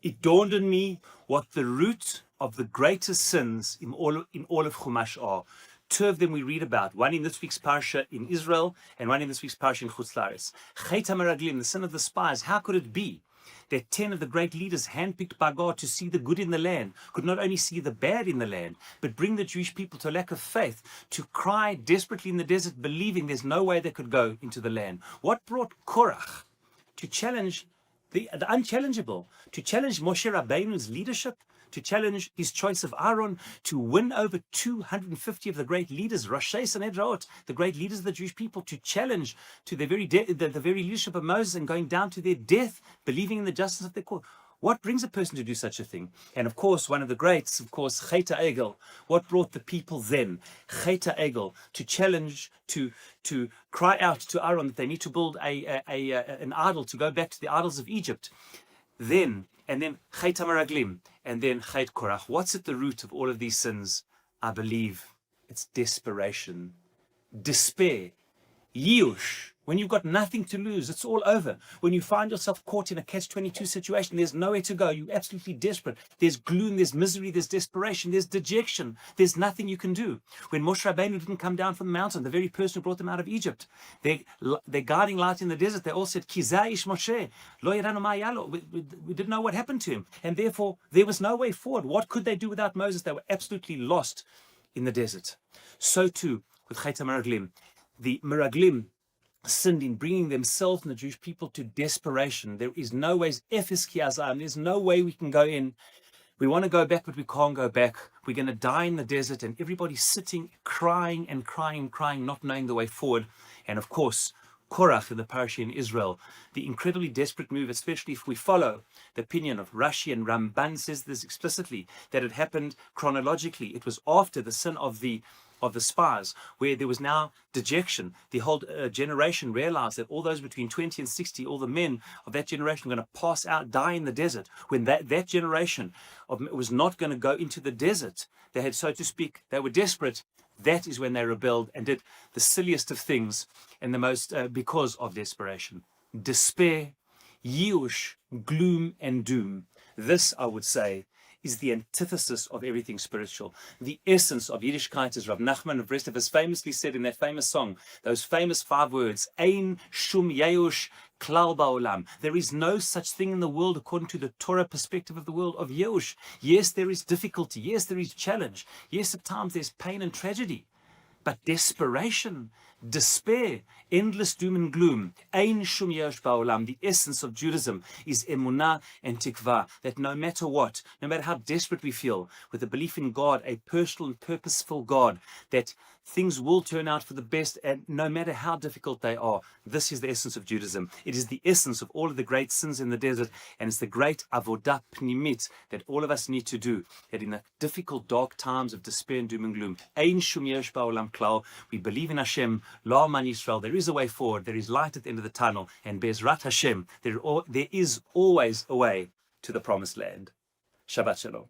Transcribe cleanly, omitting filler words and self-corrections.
it dawned on me what the root of the greatest sins in all of Chumash are. Two of them we read about, one in this week's parsha in Israel and one in this week's parsha in Chutz La'aretz. Chet HaMeraglim, the sin of the spies. How could it be that 10 of the great leaders handpicked by God to see the good in the land could not only see the bad in the land, but bring the Jewish people to a lack of faith, to cry desperately in the desert, believing there's no way they could go into the land? What brought Korach to challenge the unchallengeable, to challenge Moshe Rabbeinu's leadership, to challenge his choice of Aaron, to win over 250 of the great leaders, Roshei Sanhedrin, the great leaders of the Jewish people, to challenge to the very leadership of Moses and going down to their death, believing in the justice of their court? What brings a person to do such a thing? And of course, one of the greats, of course, Chet HaEgel. What brought the people then? Chet HaEgel, to challenge, to cry out to Aaron that they need to build an idol, to go back to the idols of Egypt. And then Chet HaMeraglim, and then Chet Korach. What's at the root of all of these sins? I believe it's desperation, despair, yiush. When you've got nothing to lose, it's all over. When you find yourself caught in a catch-22 situation, there's nowhere to go. You're absolutely desperate. There's gloom, there's misery, there's desperation, there's dejection. There's nothing you can do. When Moshe Rabbeinu didn't come down from the mountain, the very person who brought them out of Egypt, their guiding light in the desert, they all said, Ki zaish Moshe, lo yadanu ma yalo. We didn't know what happened to him. And therefore, there was no way forward. What could they do without Moses? They were absolutely lost in the desert. So too with Chet HaMeraglim. The Meraglim sinned in bringing themselves and the Jewish people to desperation. There is no ways, there's no way we can go in. We want to go back, but we can't go back. We're going to die in the desert, and everybody's sitting, crying and crying and crying, not knowing the way forward. And of course, Korach in the parasha in Israel, the incredibly desperate move, especially if we follow the opinion of Rashi, and Ramban says this explicitly, that it happened chronologically. It was after the sin of the spies, where there was now dejection. The whole generation realized that all those between 20 and 60, all the men of that generation were going to pass out, die in the desert. When that generation was not going to go into the desert, they had, so to speak, they were desperate. That is when they rebelled and did the silliest of things, and the most because of desperation. Despair, yiush, gloom and doom. This, I would say, is the antithesis of everything spiritual. The essence of Yiddishkeit, as Rav Nachman of Breslov has famously said in that famous song, those famous 5 words, Ein shum yeush klal ba'olam. There is no such thing in the world, according to the Torah perspective of the world, of yeush. Yes, there is difficulty. Yes, there is challenge. Yes, at times there's pain and tragedy. But desperation, despair, endless doom and gloom, ein shum yesh ba'olam, the essence of Judaism is emunah and tikvah, that no matter what, no matter how desperate we feel, with a belief in God, a personal and purposeful God, that things will turn out for the best, and no matter how difficult they are. This is the essence of Judaism. It is the essence of all of the great sins in the desert, and it's the great avodah pnimit that all of us need to do, that in the difficult, dark times of despair and doom and gloom, ein shum yesh ba'olam klal, we believe in Hashem, la man Yisrael, there is a way forward, there is light at the end of the tunnel, and Be'ezrat Hashem, there is always a way to the promised land. Shabbat Shalom.